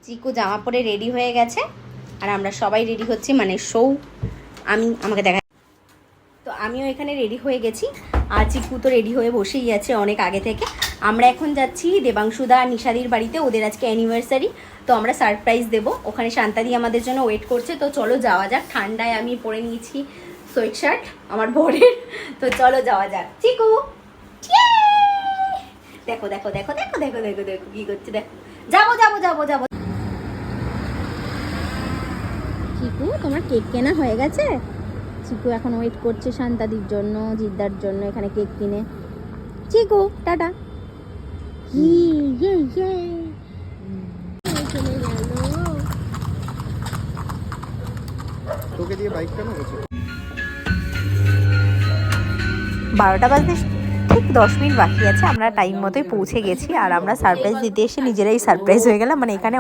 চিকু জামা পরে রেডি হয়ে গেছে আর আমরা সবাই রেডি হচ্ছি, মানে আমাকে দেখা। তো আমিও এখানে রেডি হয়ে গেছি আর চিকু তো রেডি হয়ে বসেই আছে অনেক আগে থেকে। আমরা এখন যাচ্ছি দেবাংশুদা আর নিশাদির বাড়িতে, ওদের আজকে অ্যানিভার্সারি। তো আমরা সারপ্রাইজ দেব, ওখানে শান্তাদি আমাদের জন্য ওয়েট করছে। তো চলো যাওয়া যাক। ঠান্ডায় আমি পরে নিয়েছি সোয়েট শার্ট আমার বরের। তো চলো যাওয়া যাক। চিকু দেখো দেখো দেখো দেখো দেখো দেখো দেখো কি করছে, দেখো। যাবো যাবো যাবো যাবো। চিকু তোমার কেক কেনা হয়ে গেছে? চিকু এখন ওয়েট করছে শান্তাদির জন্য, জিদ্দার জন্য এখানে কেক কিনে। চিকু টাটা। তোকে দিয়ে বাইক কেন হচ্ছে? 12টা বাজতে ঠিক 10 মিনিট বাকি আছে। আমরা টাইম মতোই পৌঁছে গেছি আর আমরা সারপ্রাইজ দিতে এসে নিজেরাই সারপ্রাইজ হয়ে গেলাম। মানে এখানে